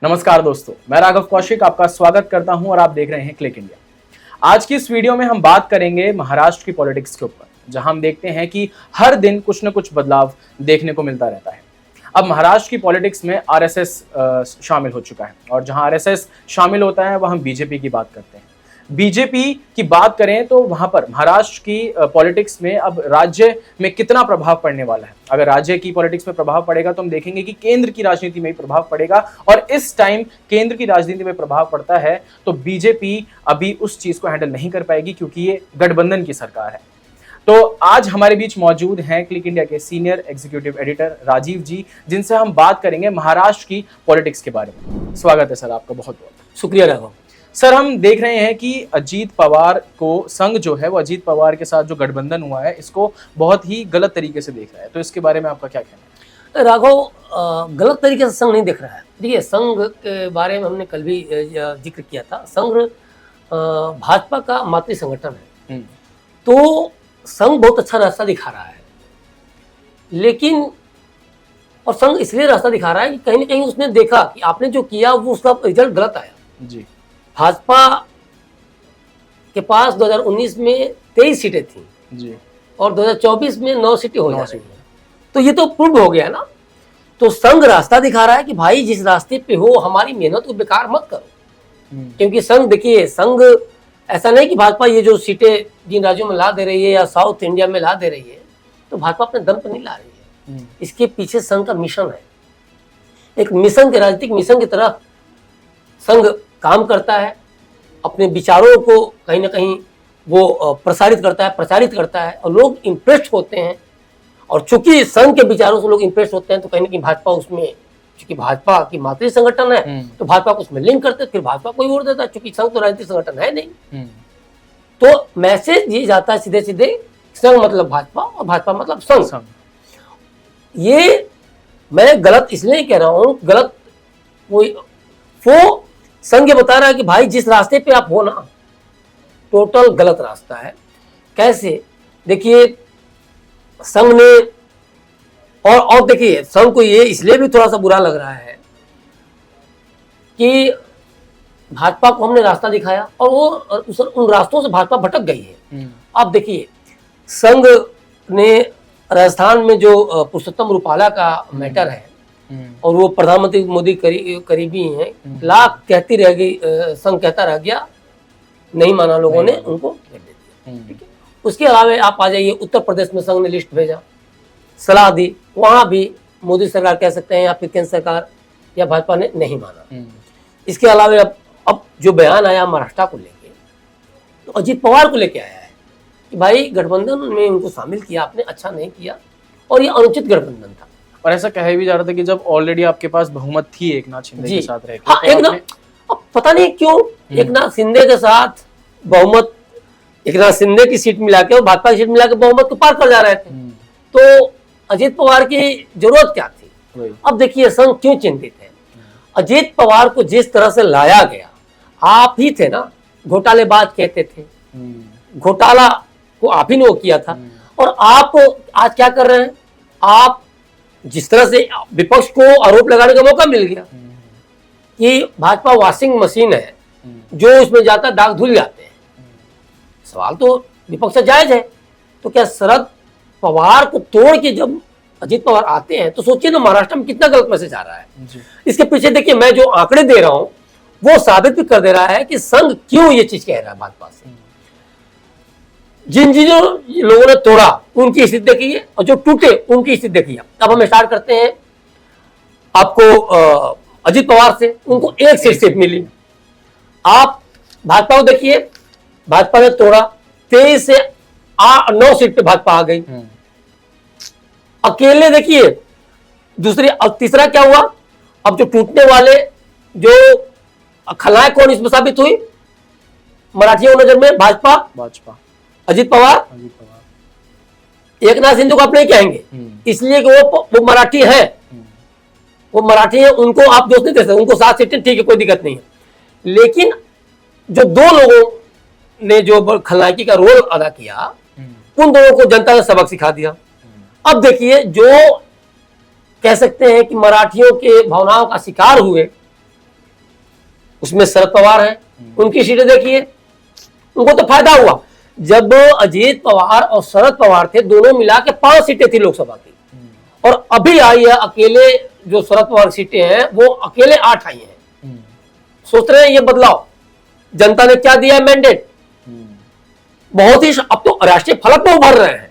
नमस्कार दोस्तों, मैं राघव कौशिक आपका स्वागत करता हूं और आप देख रहे हैं क्लिक इंडिया। आज की इस वीडियो में हम बात करेंगे महाराष्ट्र की पॉलिटिक्स के ऊपर, जहां हम देखते हैं कि हर दिन कुछ न कुछ बदलाव देखने को मिलता रहता है। अब महाराष्ट्र की पॉलिटिक्स में आरएसएस शामिल हो चुका है और जहां आरएसएस शामिल होता है वह हम बीजेपी की बात करते हैं। बीजेपी की बात करें तो वहां पर महाराष्ट्र की पॉलिटिक्स में अब राज्य में कितना प्रभाव पड़ने वाला है। अगर राज्य की पॉलिटिक्स में प्रभाव पड़ेगा तो हम देखेंगे कि केंद्र की राजनीति में भी प्रभाव पड़ेगा और इस टाइम केंद्र की राजनीति में प्रभाव पड़ता है तो बीजेपी अभी उस चीज को हैंडल नहीं कर पाएगी क्योंकि ये गठबंधन की सरकार है। तो आज हमारे बीच मौजूद हैं क्लिक इंडिया के सीनियर एग्जीक्यूटिव एडिटर राजीव जी, जिनसे हम बात करेंगे महाराष्ट्र की पॉलिटिक्स के बारे में। स्वागत है सर आपका, बहुत बहुत शुक्रिया राघव। सर, हम देख रहे हैं कि अजीत पवार को संघ जो है वो अजीत पवार के साथ जो गठबंधन हुआ है इसको बहुत ही गलत तरीके से देख रहा है, तो इसके बारे में आपका क्या कहना है? राघव, गलत तरीके से संघ नहीं देख रहा है। देखिए, संघ के बारे में हमने कल भी जिक्र किया था। संघ भाजपा का मातृ संगठन है, तो संघ बहुत अच्छा रास्ता दिखा रहा है, लेकिन और संघ इसलिए रास्ता दिखा रहा है कि कहीं ना कहीं उसने देखा कि आपने जो किया वो उसका रिजल्ट गलत आया। जी, भाजपा के पास 2019 में 23 सीटें थी जी, और 2024 में 9 सीटें हो जाती हैं, तो ये तो प्रूव हो गया ना। तो संघ रास्ता दिखा रहा है कि भाई जिस रास्ते पे हो हमारी मेहनत को बेकार मत करो। क्योंकि संघ, देखिए, संघ ऐसा नहीं कि भाजपा ये जो सीटें जिन राज्यों में ला दे रही है या साउथ इंडिया में ला दे रही है तो भाजपा अपने दम पर नहीं ला रही है। इसके पीछे संघ का मिशन है, एक मिशन के, राजनीतिक मिशन की तरह संघ काम करता है। अपने विचारों को कहीं ना कहीं वो प्रसारित करता है और लोग इम्प्रेस्ड होते हैं। और चूंकि संघ के विचारों से लोग इम्प्रेस्ड होते हैं तो कहीं ना कहीं भाजपा उसमें, चूंकि भाजपा की मातृ संगठन है तो भाजपा को उसमें लिंक करते, फिर भाजपा को ही वोट देता है, चूंकि संघ तो राजनीतिक संगठन है नहीं। तो मैसेज ये जाता है सीधे सीधे, संघ मतलब भाजपा और भाजपा मतलब संघ। ये मैं गलत इसलिए कह रहा हूँ, गलत वो संघ ये बता रहा है कि भाई जिस रास्ते पे आप हो ना, टोटल गलत रास्ता है। कैसे? देखिए, संघ ने और देखिए, संघ को ये इसलिए भी थोड़ा सा बुरा लग रहा है कि भाजपा को हमने रास्ता दिखाया और वो उन रास्तों से भाजपा भटक गई है। अब देखिए, संघ ने राजस्थान में जो पुरुषोत्तम रूपाला का मैटर है और वो प्रधानमंत्री मोदी करीबी हैं, लाख कहती रह गई, संघ कहता रह गया, नहीं माना लोगों ने, उनको दे दिया। ठीक है। उसके अलावा आप आ जाइए, उत्तर प्रदेश में संघ ने लिस्ट भेजा, सलाह दी, वहां भी मोदी सरकार कह सकते हैं या फिर केंद्र सरकार या भाजपा ने नहीं माना। इसके अलावा अब जो बयान आया महाराष्ट्र को लेके, तो अजीत पवार को लेके आया है कि भाई गठबंधन में उनको शामिल किया आपने, अच्छा नहीं किया और ये अनुचित गठबंधन था। और ऐसा कहा भी जा रहा था कि जब ऑलरेडी आपके पास बहुमत थी एक नाथ शिंदे के साथ रहकर, हाँ, अब पता नहीं क्यों एक नाथ शिंदे के साथ बहुमत, एक नाथ शिंदे की सीट मिला के और भाजपा की सीट मिला के बहुमत को पार कर जा रहे थे। तो अजीत पवार की जरूरत क्या थी? अब देखिए, संघ क्यों चिंतित है। अजीत पवार को जिस तरह से लाया गया, आप ही थे ना घोटालेबाज कहते थे, घोटाला को आप ही ने वो किया था। और आप आज क्या कर रहे हैं? आप जिस तरह से विपक्ष को आरोप लगाने का मौका मिल गया कि भाजपा वॉशिंग मशीन है, जो इसमें जाता दाग धुल जाते हैं। सवाल तो विपक्ष से जायज है, तो क्या शरद पवार को तोड़ के जब अजीत पवार आते हैं तो सोचिए ना महाराष्ट्र में कितना गलत मैसेज आ रहा है। इसके पीछे देखिए, मैं जो आंकड़े दे रहा हूं वो साबित भी कर दे रहा है कि संघ क्यों ये चीज कह रहा है भाजपा से। जिन लोगों ने तोड़ा उनकी स्थिति देखिए और जो टूटे उनकी स्थिति देखिए। अब हम स्टार्ट करते हैं आपको अजीत पवार से, उनको एक सीट मिली। आप भाजपा को देखिए, भाजपा ने तोड़ा, 23 से 9 सीट पे भाजपा आ गई। अकेले देखिए दूसरी, अब तीसरा क्या हुआ? अब जो टूटने वाले, जो खलनायक कौन इसमें साबित हुई मराठियों की नजर में? भाजपा, अजीत पवार। एक नाथ शिंदे को आप नहीं कहेंगे इसलिए कि वो मराठी है, वो मराठी है, उनको आप दोस्त नहीं दे सकते, उनको 7 सीटें ठीक है, कोई दिक्कत नहीं है। लेकिन जो दो लोगों ने जो खलनायकी का रोल अदा किया, उन दोनों को जनता ने सबक सिखा दिया। अब देखिए, जो कह सकते हैं कि मराठियों के भावनाओं का शिकार हुए उसमें शरद पवार हैं, उनकी सीटें देखिए, उनको तो फायदा हुआ। जब अजीत पवार और शरद पवार थे, दोनों मिला के 5 सीटें थी लोकसभा की, और अभी आई है अकेले जो शरद पवार सीटें हैं वो अकेले 8 आई हैं। सोच रहे हैं ये बदलाव, जनता ने क्या दिया मैंडेट, बहुत ही, अब तो राष्ट्रीय फलक में उभर रहे हैं।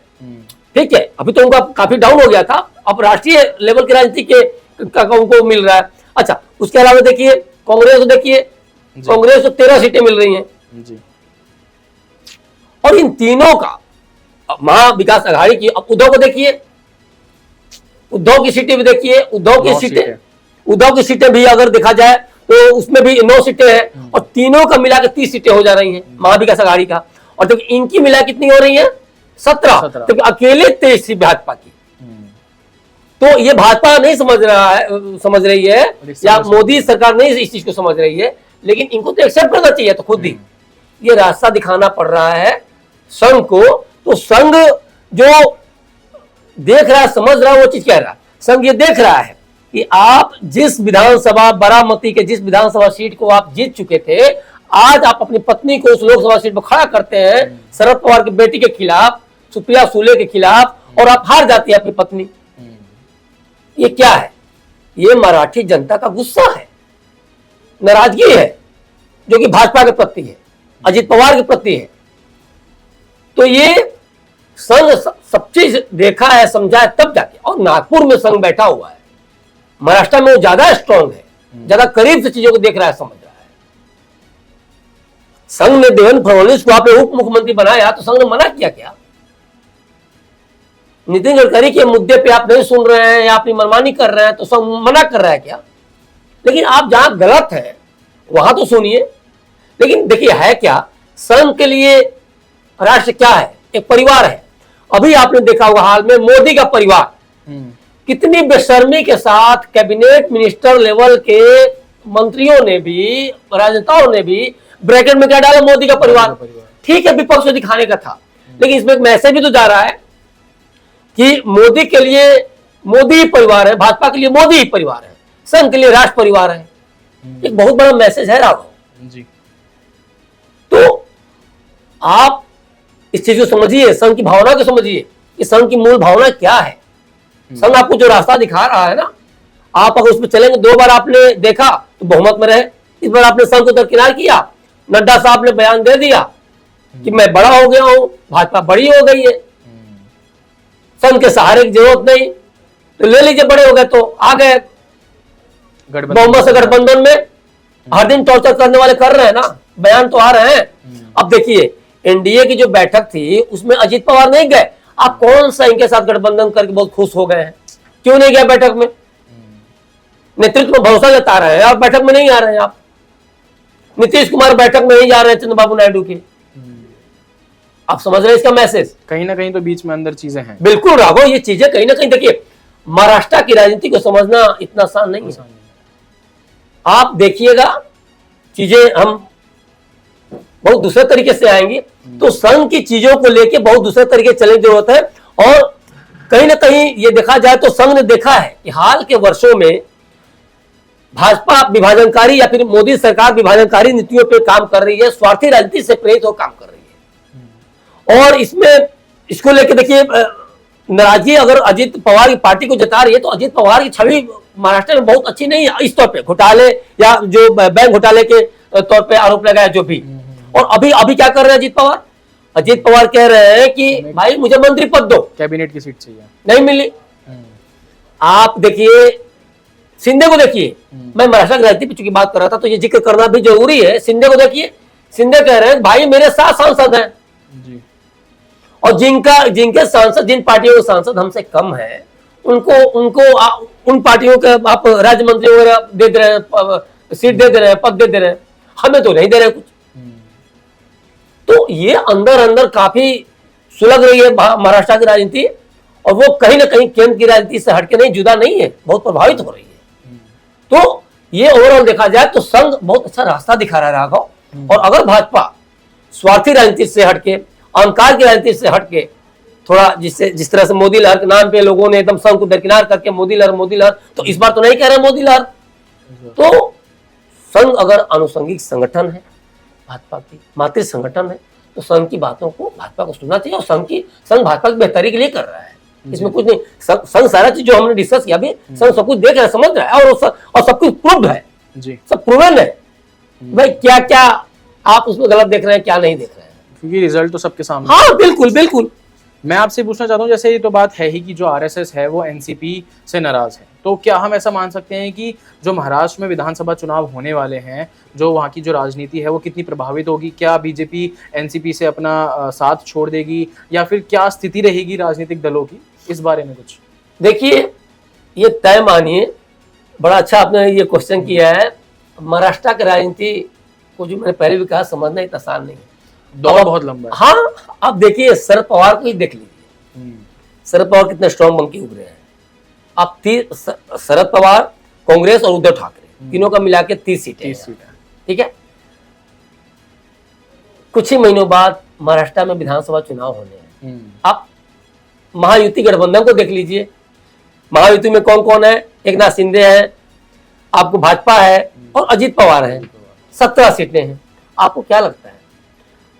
ठीक है, अभी तो उनका काफी डाउन हो गया था, अब राष्ट्रीय लेवल की राजनीति के उनको मिल रहा है। अच्छा, उसके अलावा देखिए कांग्रेस को देखिए, कांग्रेस को 13 सीटें मिल रही हैं जी। और इन तीनों का महा विकास अघाड़ी की, अब उद्धव को देखिए, उद्धव की सीटें भी देखिए, उद्धव की सीटें भी अगर देखा जाए तो उसमें भी 9 सीटें हैं, और तीनों का मिला के 30 सीटें हो जा रही हैं महा विकास अघाड़ी का। और जब इनकी मिला कितनी हो रही है 17, तो अकेले 23 भाजपा की। तो ये भाजपा नहीं समझ रही है या मोदी सरकार नहीं इस चीज को समझ रही है, लेकिन इनको तो एक्सेप्ट करना चाहिए। तो खुद ही ये रास्ता दिखाना पड़ रहा है संघ को। तो संघ जो देख रहा है, समझ रहा है, वो चीज कह रहा है। संघ ये देख रहा है कि आप जिस विधानसभा, बारामती के जिस विधानसभा सीट को आप जीत चुके थे, आज आप अपनी पत्नी को उस लोकसभा सीट पर खड़ा करते हैं शरद पवार की बेटी के खिलाफ, सुप्रिया सुले के खिलाफ, और आप हार जाती है अपनी पत्नी। ये क्या है? ये मराठी जनता का गुस्सा है, नाराजगी है, जो कि भाजपा के प्रति है, अजित पवार के प्रति है। तो ये संघ सब चीज देखा है, समझा है, तब जाके। और नागपुर में संघ बैठा हुआ है, महाराष्ट्र में वो ज्यादा स्ट्रांग है, ज्यादा करीब से चीजों को देख रहा है, समझ रहा है। संघ ने देवेंद्र फडणवीस को आपने उप मुख्यमंत्री बनाया, तो संघ ने मना किया क्या? नितिन गडकरी के मुद्दे पे आप नहीं सुन रहे हैं या अपनी मनमानी कर रहे हैं, तो संघ मना कर रहा है क्या? लेकिन आप जहां गलत है वहां तो सुनिए। लेकिन देखिए है क्या, संघ के लिए राष्ट्र क्या है? एक परिवार है। अभी आपने देखा होगा हाल में मोदी का परिवार कितनी बेशर्मी के साथ कैबिनेट मिनिस्टर लेवल के मंत्रियों ने भी, राजनेताओं ने भी ब्रैकेट में क्या डाला, मोदी का परिवार। ठीक है, विपक्ष को दिखाने का था, लेकिन इसमें एक मैसेज भी तो जा रहा है कि मोदी के लिए मोदी ही परिवार है, भाजपा के लिए मोदी ही परिवार है, संघ के लिए राष्ट्र परिवार है। एक बहुत बड़ा मैसेज है राघव जी। तो आप इस चीज को समझिए, संघ की भावना को समझिए कि संघ की मूल भावना क्या है। संघ आपको जो रास्ता दिखा रहा है ना, आप अगर उसमें चलेंगे, 2 बार आपने देखा तो बहुमत में रहे, इस बार आपने संघ को दरकिनार किया। नड्डा साहब ने बयान दे दिया कि मैं बड़ा हो गया हूं, भाजपा बड़ी हो गई है, संघ के सहारे की जरूरत नहीं, तो ले लीजिए, बड़े हो गए तो आ गए बहुमत से गठबंधन में। हर दिन टॉर्चर करने वाले कर रहे हैं ना, बयान तो आ रहे हैं। अब देखिए एनडीए की जो बैठक थी उसमें अजित पवार नहीं गए, आप कौन सा इनके साथ गठबंधन करके बहुत खुश हो गए हैं? क्यों नहीं गए बैठक में? नेतृत्व में भरोसा जता रहे हैं और बैठक में नहीं आ रहे हैं आप। नीतीश कुमार बैठक में नहीं जा रहे हैं चंद्रबाबू नायडू की। आप समझ रहे हैं इसका मैसेज? कहीं ना कहीं तो बीच में अंदर चीजें हैं। बिल्कुल राघव, ये चीजें कहीं ना कहीं, देखिए महाराष्ट्र की राजनीति को समझना इतना आसान नहीं है। आप देखिएगा चीजें हम बहुत दूसरे तरीके से आएंगी, तो संघ की चीजों को लेके बहुत दूसरे तरीके चलने की जरूरत है। और कहीं ना कहीं ये देखा जाए तो संघ ने देखा है कि हाल के वर्षों में भाजपा विभाजनकारी या फिर मोदी सरकार विभाजनकारी नीतियों पे काम कर रही है, स्वार्थी राजनीति से प्रेरित होकर काम कर रही है। और इसमें इसको लेके देखिए नाराजगी अगर अजित पवार की पार्टी को जता रही है, तो अजित पवार की छवि महाराष्ट्र में बहुत अच्छी नहीं है इस तौर पे, घोटाले या जो बैंक घोटाले के तौर पे आरोप लगाया जो भी। और अभी क्या कर रहे हैं अजित पवार? अजित पवार कह रहे हैं कि भाई मुझे मंत्री पद दो, कैबिनेट की सीट चाहिए, नहीं मिली। आप देखिए शिंदे को देखिए, मैं महाराष्ट्र की राजनीति पे चूंकि बात कर रहा था तो ये जिक्र करना भी जरूरी है। शिंदे को देखिए, शिंदे कह रहे हैं भाई मेरे 7 सांसद हैं जी। और जिनके सांसद, जिन पार्टियों के सांसद हमसे कम है, उनको उन पार्टियों के आप राज्य मंत्री वगैरह दे दे रहे हैं, सीट दे दे रहे हैं, पद दे रहे हैं, हमें तो नहीं दे रहे कुछ। तो ये अंदर अंदर काफी सुलग रही है महाराष्ट्र की राजनीति, और वो कहीं ना कहीं केंद्र की राजनीति से हटके नहीं, जुदा नहीं है, बहुत प्रभावित हो रही है। तो ये ओवरऑल देखा जाए तो संघ बहुत अच्छा रास्ता दिखा रहा है राघव। और अगर भाजपा स्वार्थी राजनीति से हटके, अहंकार की राजनीति से हटके, थोड़ा जिस तरह से मोदी लहर के नाम पे लोगों ने एकदम संघ को दरकिनार करके मोदी लहर, तो इस बार तो नहीं कह रहे मोदी लहर, तो संघ संघ अगर आनुषंगिक संगठन है, भाजपा की मातृ संगठन है, तो संघ की बातों को भाजपा को सुनना चाहिए। और संघ भाजपा की बेहतरी के लिए कर रहा है, इसमें कुछ नहीं। संघ सारा चीज जो हमने डिस्कस किया अभी, संघ सब कुछ देख रहा है, समझ रहा है, और सब कुछ प्रूव्ड है जी, सब प्रूवन है। भाई क्या क्या आप उसमें गलत देख रहे हैं, क्या नहीं देख रहे हैं, क्योंकि रिजल्ट तो सबके सामने। हाँ बिल्कुल बिल्कुल। मैं आपसे पूछना चाहता हूँ, जैसे ये तो बात है ही कि जो आरएसएस है वो एनसीपी से नाराज है, तो क्या हम ऐसा मान सकते हैं कि जो महाराष्ट्र में विधानसभा चुनाव होने वाले हैं, जो वहाँ की जो राजनीति है वो कितनी प्रभावित होगी? क्या बीजेपी एनसीपी से अपना साथ छोड़ देगी, या फिर क्या स्थिति रहेगी राजनीतिक दलों की, इस बारे में कुछ? देखिए, ये तय मानिए, बड़ा अच्छा आपने ये क्वेश्चन किया है। महाराष्ट्र की राजनीति को जो मैंने पहले भी कहा, समझना इतना आसान नहीं है, दौर बहुत लंबा है। हाँ, अब देखिए शरद पवार को ही देख लीजिए, शरद पवार कितने स्ट्रॉन्ग बन के उभरे हैं। अब शरद पवार, कांग्रेस और उद्धव ठाकरे तीनों का मिला के 30 सीटें, ठीक है। कुछ ही महीनों बाद महाराष्ट्र में विधानसभा चुनाव होने हैं। आप महायुति गठबंधन को देख लीजिए, महायुति में कौन कौन है? एकनाथ शिंदे है, आपको भाजपा है और अजित पवार है। 17 सीटें हैं। आपको क्या लगता है,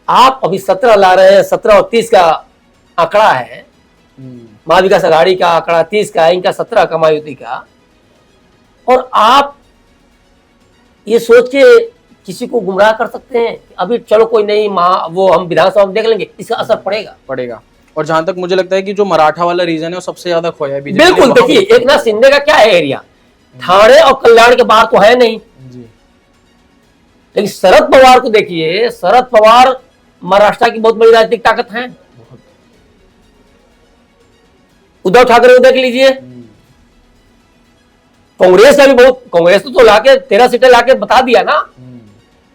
आप अभी 17 ला रहे हैं, 17 और 30 का आंकड़ा है, महाविकास आघाड़ी का आंकड़ा 30 का है, इनका 17 का महायुति का, और आप ये सोच के किसी को गुमराह कर सकते हैं अभी चलो कोई नहीं, वो हम विधानसभा में देख लेंगे, इसका असर पड़ेगा। और जहां तक मुझे लगता है कि जो मराठा वाला रीजन है वो सबसे ज्यादा खोया है बीजेपी। बिल्कुल, देखिए एकनाथ शिंदे का क्या है एरिया, ठाणे और कल्याण के बाहर तो है नहीं जी। लेकिन शरद पवार को देखिए, शरद पवार महाराष्ट्र की बहुत बड़ी राजनीतिक ताकत है। उद्धव ठाकरे को देख लीजिए, कांग्रेस का भी बहुत, कांग्रेस तो लाके 13 सीटें लाके बता दिया ना,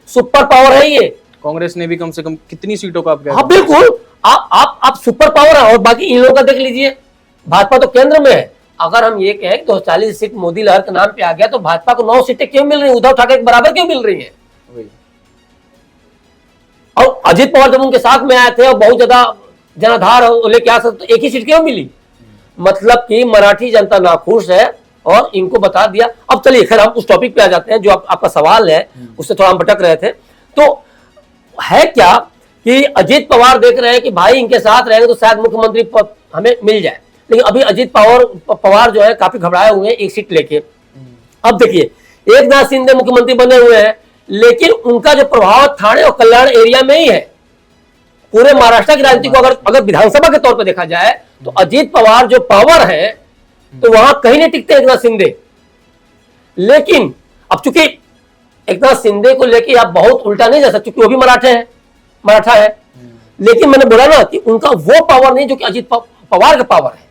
सुपर पावर है ये। कांग्रेस ने भी कम से कम कितनी सीटों का? हाँ बिल्कुल, आप सुपर पावर है। और बाकी इन लोगों का देख लीजिए, भाजपा तो केंद्र में है। अगर हम ये कहें तो 40 सीट मोदी लहर के नाम पे आ गया, तो भाजपा को 9 सीटें क्यों मिल रही है, उद्धव ठाकरे के बराबर क्यों मिल रही है? और अजित पवार जब उनके साथ में आए थे और बहुत ज्यादा जनाधार लेके आ सकते, तो एक ही सीट क्यों मिली? मतलब कि मराठी जनता नाखुश है और इनको बता दिया। अब चलिए खैर हम उस टॉपिक पे आ जाते हैं जो आपका सवाल है, उससे थोड़ा हम भटक रहे थे। तो है क्या कि अजित पवार देख रहे हैं कि भाई इनके साथ रहेंगे तो शायद मुख्यमंत्री पद हमें मिल जाए, लेकिन अभी अजित पवार जो है काफी घबराए हुए हैं एक सीट लेके। अब देखिए, एकनाथ शिंदे मुख्यमंत्री बने हुए हैं, लेकिन उनका जो प्रभाव ठाणे और कल्याण एरिया में ही है। पूरे महाराष्ट्र की राजनीति को अगर विधानसभा के तौर पर देखा जाए तो अजित पवार जो पावर है तो वहां कहीं नहीं टिकते एकनाथ शिंदे। लेकिन अब चूंकि एकनाथ शिंदे को लेके आप बहुत उल्टा नहीं जा सकते, क्योंकि वो भी मराठा है। लेकिन मैंने बोला ना कि उनका वो पावर नहीं जो कि अजित पवार का पावर है।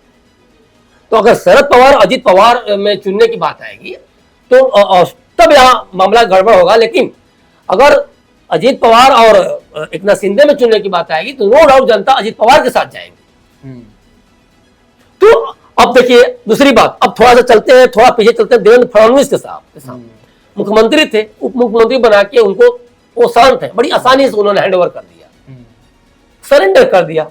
तो अगर शरद पवार अजित पवार में चुनने की बात आएगी तो तब यहां मामला गड़बड़ होगा। लेकिन अगर अजित पवार और एकनाथ शिंदे में चुनने की बात आएगी तो नो डाउट जनता अजित पवार के साथ जाएंगे। तो अब देखिए दूसरी बात, अब थोड़ा सा चलते हैं, थोड़ा पीछे चलते हैं देवेंद्र फडणवीस के साथ मुख्यमंत्री थे, उप मुख्यमंत्री बना के उनको वो शांत है, बड़ी आसानी से उन्होंने हैंड ओवर कर दिया, सरेंडर कर दिया।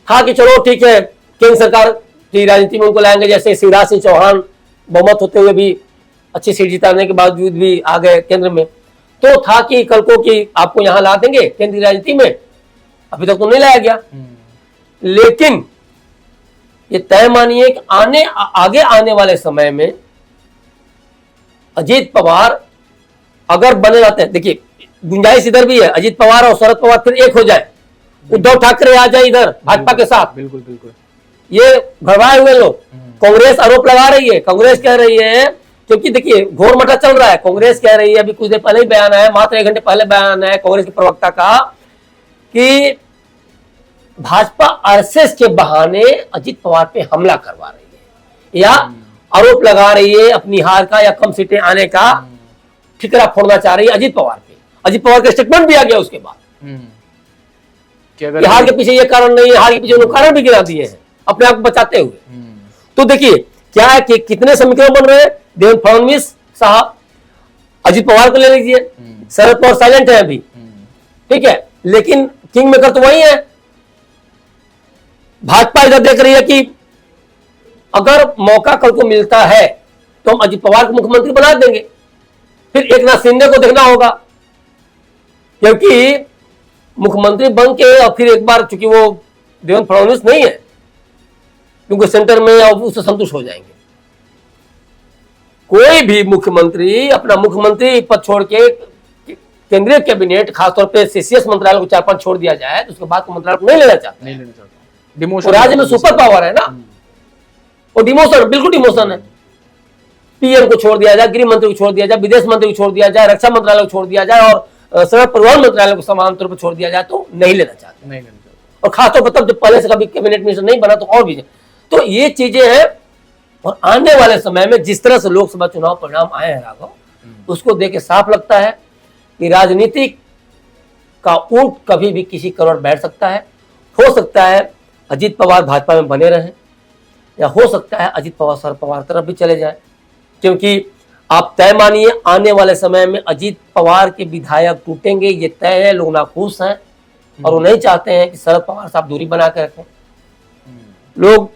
हाँ कि चलो ठीक है, केंद्र सरकार की राजनीति में उनको लाएंगे, जैसे शिवराज सिंह चौहान बहुमत होते हुए भी अच्छी सीट जिताने के बावजूद भी आ गए केंद्र में। तो था कि कल को कि आपको यहां ला देंगे केंद्र की राजनीति में, अभी तक तो नहीं लाया गया। लेकिन ये तय मानिए कि आगे आने वाले समय में अजित पवार अगर बने रहते हैं, देखिए गुंजाइश इधर भी है, अजित पवार और शरद पवार फिर एक हो जाए, उद्धव ठाकरे आ जाए इधर भाजपा के साथ। बिल्कुल बिल्कुल, ये घबराए हुए लोग, कांग्रेस आरोप लगा रही है, कांग्रेस कह रही है, क्योंकि देखिए घोर मटा चल रहा है। कांग्रेस कह रही है, अभी कुछ देर पहले ही बयान आया, मात्र 1 घंटे पहले बयान आया कांग्रेस के प्रवक्ता का, कि भाजपा आरएसएस के बहाने अजित पवार पे हमला करवा रही है या आरोप लगा रही है अपनी हार का या कम सीटें आने का ठिकरा फोड़ना चाह रही है अजित पवार पे। अजित पवार का स्टेटमेंट भी आ गया उसके बाद कि हार के पीछे ये कारण नहीं है, हार के पीछे उन्होंने कारण भी गिरा दिए हैं अपने आप को बचाते हुए। तो देखिए क्या है कि कितने समीकरण बन रहे हैं। देवेंद्र फडणवीस साहब, अजित पवार को ले लीजिए, शरद पवार साइलेंट है अभी, ठीक है, लेकिन किंग मेकर तो वही है। भाजपा इधर देख रही है कि अगर मौका कल को मिलता है तो हम अजित पवार को मुख्यमंत्री बना देंगे। फिर एक नाथ शिंदे को देखना होगा, क्योंकि मुख्यमंत्री बन के और फिर एक बार, चूंकि वो देवेंद्र फडणवीस नहीं है, क्योंकि सेंटर में अब उससे संतुष्ट हो जाएंगे। कोई भी मुख्यमंत्री अपना मुख्यमंत्री पद छोड़ के केंद्रीय कैबिनेट, खासतौर पे सीसीएस मंत्रालय को 4-5 छोड़ दिया जाए तो उसके बाद को मंत्रालय को नहीं लेना चाहता। डिमोशन राज्य में सुपर पावर है ना, और डिमोशन, बिल्कुल डिमोशन है। पीएम को छोड़ दिया जाए, गृह मंत्री को छोड़ दिया जाए, विदेश मंत्री को छोड़ दिया जाए, रक्षा मंत्रालय को छोड़ दिया जाए और सड़क परिवहन मंत्रालय को समान तौर पर छोड़ दिया जाए तो नहीं लेना चाहते। और खासतौर पर तब जब पहले से कभी कैबिनेट मिनिस्टर नहीं बना तो और भी। तो ये चीजें हैं, और आने वाले समय में जिस तरह से लोकसभा चुनाव परिणाम आए हैं राघव, उसको देख के साफ लगता है कि राजनीति का ऊंट कभी भी किसी करोड़ बैठ सकता है। हो सकता है अजीत पवार भाजपा में बने रहें, या हो सकता है अजीत पवार शरद पवार तरफ भी चले जाए, क्योंकि आप तय मानिए आने वाले समय में अजीत पवार के विधायक टूटेंगे, ये तय है। लोग नाखुश हैं और वो नहीं चाहते हैं कि शरद पवार साहब दूरी बना के रखें। लोग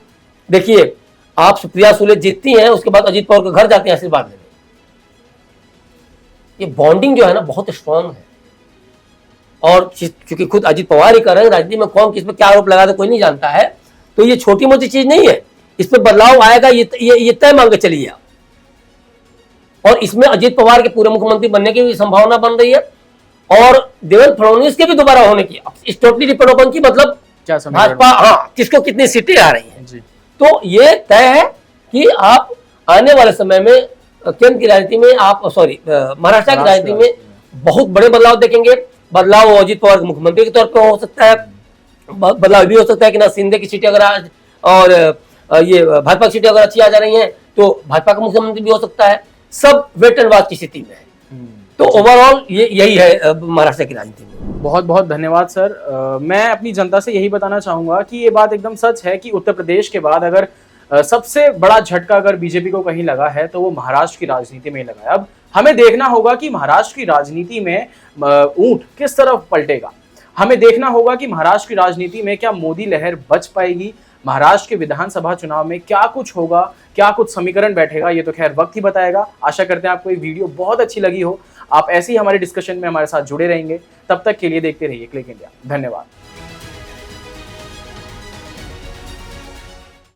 देखिए, आप सुप्रिया सुले जीतती हैं, उसके बाद अजीत पवार के घर जाते हैं आशीर्वाद लेने। ये बॉन्डिंग जो है ना बहुत स्ट्रांग है, और क्योंकि खुद अजीत पवार ही कर रहे हैं, राजनीति में कौन किस पे क्या आरोप लगा दे कोई नहीं जानता है, तो ये छोटी मोटी चीज नहीं है। इस पे बदलाव आएगा, ये तय मान के चलिए आप। और इसमें अजीत पवार के पूरे मुख्यमंत्री बनने की भी संभावना बन रही है, और देवेंद्र फडणवीस के भी दोबारा होने की। इस टोटली डिपेंड ओपन की, मतलब भाजपा किसको कितनी सीटें आ रही हैं। तो ये तय है कि आप आने वाले समय में केंद्र की राजनीति में, आप महाराष्ट्र की राजनीति में बहुत बड़े बदलाव देखेंगे। बदलाव अजीत पवार के मुख्यमंत्री के तौर पर हो सकता है, बदलाव भी हो सकता है कि ना शिंदे की सीटें अगर आज, और ये भाजपा की सीटें अगर अच्छी आ जा रही हैं तो भाजपा का मुख्यमंत्री भी हो सकता है। सब वेट एंड वॉच की स्थिति में है। तो ओवरऑल यही है महाराष्ट्र की राजनीति में। बहुत बहुत धन्यवाद सर। मैं अपनी जनता से यही बताना चाहूंगा कि ये बात एकदम सच है कि उत्तर प्रदेश के बाद अगर सबसे बड़ा झटका अगर बीजेपी को कहीं लगा है तो वो महाराष्ट्र की राजनीति में ही लगा है। अब हमें देखना होगा कि महाराष्ट्र की राजनीति में ऊंट किस तरफ पलटेगा। हमें देखना होगा कि महाराष्ट्र की राजनीति में क्या मोदी लहर बच पाएगी, महाराष्ट्र के विधानसभा चुनाव में क्या कुछ होगा, क्या कुछ समीकरण बैठेगा, ये तो खैर वक्त ही बताएगा। आशा करते हैं आपको ये वीडियो बहुत अच्छी लगी हो। आप ऐसे ही हमारे डिस्कशन में हमारे साथ जुड़े रहेंगे। तब तक के लिए देखते रहिए क्लिक इंडिया। धन्यवाद।